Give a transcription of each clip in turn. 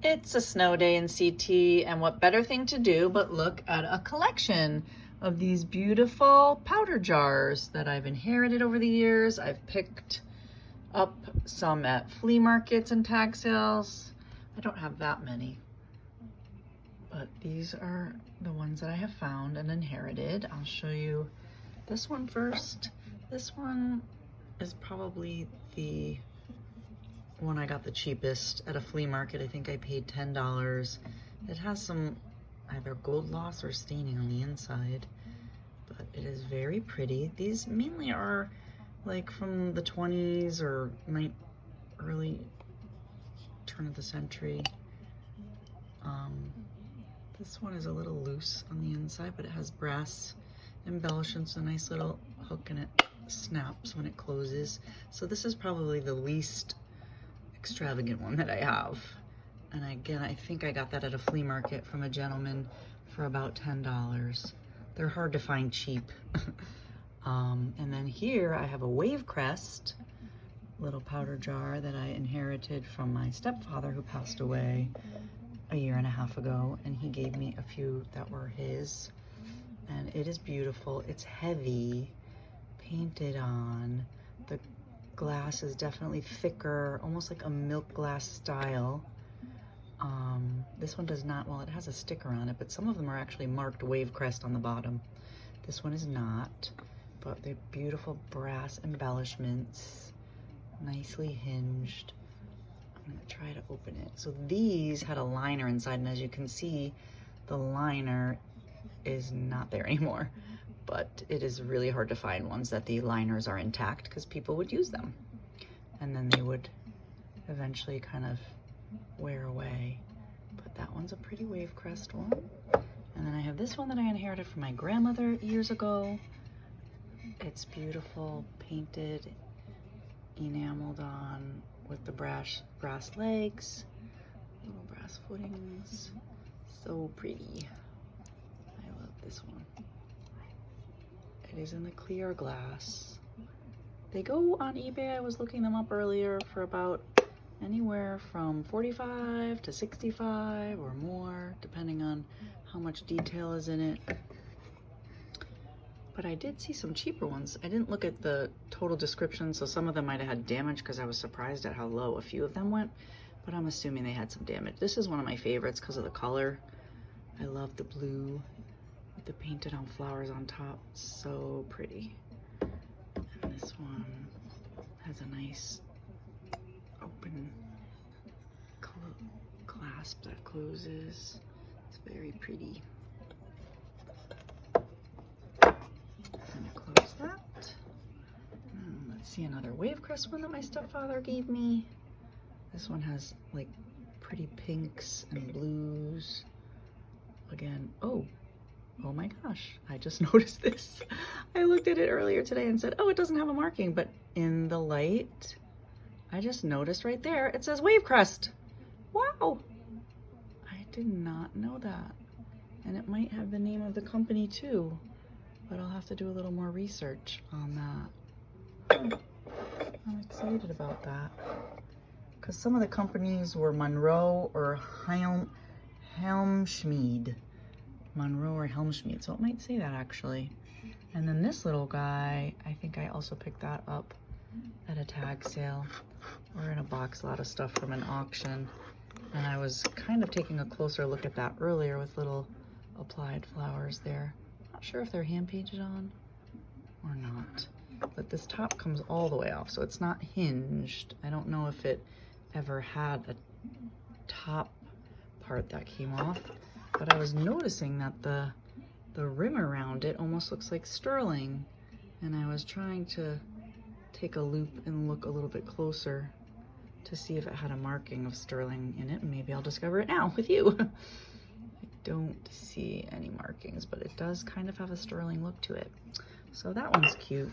It's a snow day in CT, and what better thing to do but look at a collection of these beautiful powder jars that I've inherited over the years. I've picked up some at flea markets and tag sales. I don't have that many, but these are the ones that I have found and inherited. I'll show you this one first. This one is probably the one I got the cheapest at a flea market. I think I paid $10. It has some either gold loss or staining on the inside, but it is very pretty. These mainly are like from the 20s or early turn of the century. This one is a little loose on the inside, but it has brass embellishments, a nice little hook, and it snaps when it closes. So this is probably the least extravagant one that I have. And again, I think I got that at a flea market from a gentleman for about $10. They're hard to find cheap. And then here I have a Wave Crest little powder jar that I inherited from my stepfather, who passed away a year and a half ago, and he gave me a few that were his. And it is beautiful. It's heavy, painted on. The glass is definitely thicker, almost like a milk glass style. This one does not, well, it has a sticker on it, but some of them are actually marked Wave Crest on the bottom. This one is not, but they're beautiful brass embellishments, nicely hinged. I'm gonna try to open it. So these had a liner inside, and as you can see, the liner is not there anymore. But it is really hard to find ones that the liners are intact, because people would use them and then they would eventually kind of wear away. But that one's a pretty Wave Crest one. And then I have this one that I inherited from my grandmother years ago. It's beautiful, painted, enameled on with the brass legs, little brass footings. So pretty. I love this one. It is in the clear glass. They go on eBay. I was looking them up earlier for about anywhere from $45 to $65 or more, depending on how much detail is in it. But I did see some cheaper ones. I didn't look at the total description, so some of them might have had damage, because I was surprised at how low a few of them went, but I'm assuming they had some damage. This is one of my favorites because of the color. I love the blue with the painted on flowers on top. So pretty. And this one has a nice open clasp that closes. It's very pretty. I'm gonna close that. And let's see another Wave Crest one that my stepfather gave me. This one has like pretty pinks and blues. Again, oh my gosh, I just noticed this. I looked at it earlier today and said, oh, it doesn't have a marking, but in the light, I just noticed right there, it says Wave Crest. Wow, I did not know that. And it might have the name of the company too, but I'll have to do a little more research on that. I'm excited about that, because some of the companies were Monroe or Helmschmied. Monroe or Helmschmied, so it might say that actually. And then this little guy, I think I also picked that up at a tag sale or in a box lot of stuff from an auction. And I was kind of taking a closer look at that earlier with little applied flowers there. Not sure if they're hand painted on or not, but this top comes all the way off, so it's not hinged. I don't know if it ever had a top part that came off, but I was noticing that the rim around it almost looks like sterling, and I was trying to take a loop and look a little bit closer to see if it had a marking of sterling in it, and maybe I'll discover it now with you. I don't see any markings, but it does kind of have a sterling look to it. So that one's cute.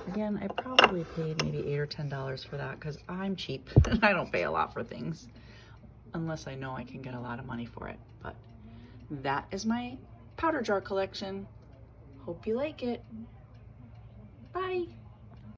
Again, I probably paid maybe $8 or $10 for that, because I'm cheap and I don't pay a lot for things unless I know I can get a lot of money for it. But that is my powder jar collection. Hope you like it. Bye.